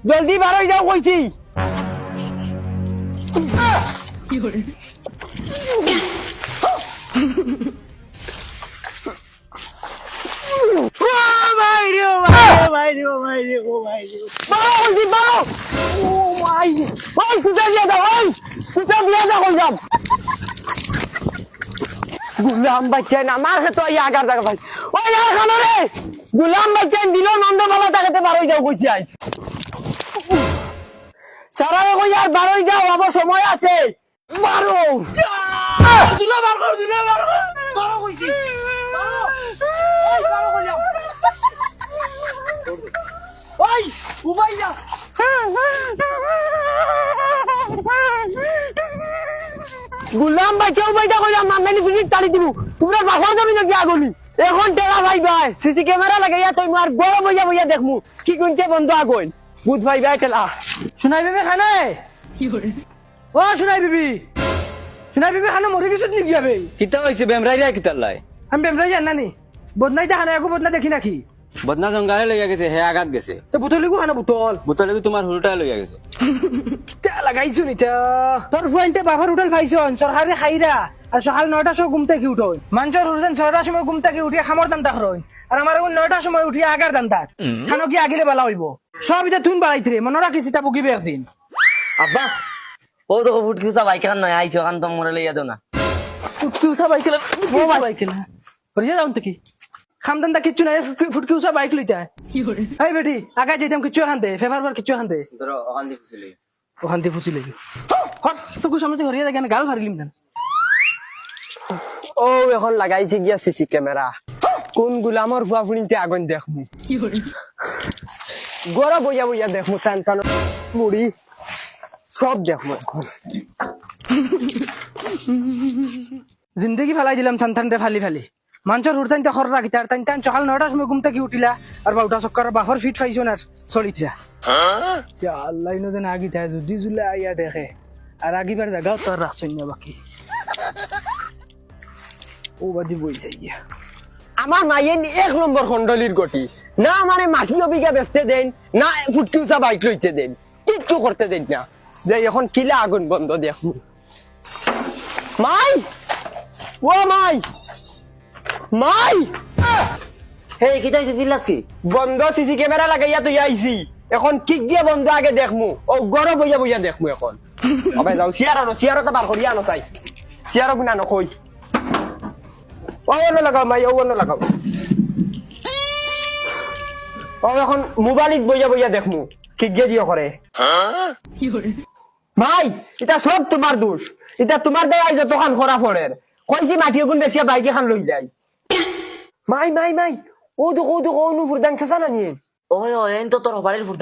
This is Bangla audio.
জলদি বার হয়ে যাও কইছি। গুলাম বাচ্চা না মার খেতো আগার জায়গা ভাই ওই আর খানো রে গুলাম বাচ্চা দিল নন্দমালা তাকাতে বার হয়ে যাও কইছি আই সারা কই আর বার হয়ে যাও আমার সময় আছে মারো দুলা বার কর মারো কইছি মারো ওই মারো কইলাম ওই উবাই যা গুলাম বাচ্চা উবাই যা কইলাম মাঙ্গানি ফিনি চালি দিব তোমরা বাসা যাবি নাকি আগলি এখন টেরা ভাই ভাই সিসি ক্যামেরা লাগাইয়া তুই মার গরম হইয়া বইয়া দেখমু কি কোনতে বন্ধ আগল বুধ ভাই ভাই টেলা সোনাই বিবি খানে ও সোনাই বিবি খানে মরে গেছিস নাকি যাবে কিতা হইছে বেমরাইরা কিতা লাই আমি বেমরাই জান নানি বদনাই দেখা নাই একো বদনা দেখি নাকি বদনা জঙ্গালে লইয়া গেছে হে আগাত গেছে তো বোতলিগু খানা বোতল বোতলে তোমার হুরুটা লইয়া গেছে কিতা লাগাইছো নিতা তোর ফুয়াইনতে বাবার হোটেল খাইছন সরকারে খাইরা আর সকাল 9টার সময় ঘুম থেকে উঠোই মানুষের হোটেল 6টার সময় ঘুম থেকে উঠিয়ে খামর দান্তা খরই আর আমার এখন 9টার সময় উঠিয়ে আগার দান্তা খানো কি আগিলে বালা হইব সব এটা তুন বাড়াইতে রে মনে রাখিস এটা বুকিবে একদিন আব্বা ও তো ফুটকি উসা বাইক কান নয় আইছো কান তো মরে লইয়া দাও না ফুটকি উসা বাইক খেলা ও বাইক খেলা করিয়া যাও তো কি খামদান্দা কিচ্ছু নাই ফুটকি উসা বাইক লইতে কি করে এই বেটি আগে যাইতাম কিচ্ছু এখান দে ফেভার কিচ্ছু এখান দে ধরো ওখান দিয়ে ফুসিলে ওখান দিয়ে ফুসি লাগি হট চকু সামনে হরিয়া দেখেন গাল ফারিলিম না ও এখন লাগাইছে গিয়া সিসি ক্যামেরা কোন গুলামর ফুয়া ফুনিতে আগুন দেখমু কি করে গরম বইয়া বইয়া দেখমু টান টান মুড়ি সব দেখমু এখন জিন্দগি ফালাই দিলাম থান থান রে ফালি ফালি মানুষের হুরতাইন তো খর রাখি তার তাইন তান সকাল 9টার সময় ঘুম থেকে উঠিলা আর বাউটা চক্কর বাফর ফিট পাইছো না চলিছা ইয়া আল্লাহ ইনো দেন আগি তাই যদি জুলে আইয়া দেখে আর আগিবার জায়গাও তোর রাখছই না বাকি ও বাদি বইছে ইয়া আমার মাইয়ের 1 নম্বর খন্ডলির গটি না আমারে মাটি অবিঘা বেচতে দেন না ফুটকি উঁচা বাইক লইতে দেন কিচ্ছু করতে দেন না যে এখন কিলা আগুন বন্ধ দেখমু মাই ও মাই মাই হে কি তাইছে জিল্লাস কি বন্ধ সিসি ক্যামেরা লাগাইয়া তুই আইছি এখন কিক দিয়ে বন্ধ আগে দেখমু ও গরম বইয়া বইয়া দেখমু এখন আবে যাও সিয়ারো তো বার করিয়া আনো চাই সিয়ারো বিনা নকই ও অন্য লাগাও মাই ও অন্য লাগাও ও এখন মোবাইলত বইয়া বইয়া দেখমু কিক দিয়ে দিও করে ভাই এটা সব তোমার দোষ এটা তোমার দেয় যতখান খরা ফরের কইছি মাটি গুণ বেশি বাইক এখন লই যায় মাই ও দেখো অনুপুর দাং চাচা না নিয়ে ওই ওই এন তো তোর বাড়ির ফুট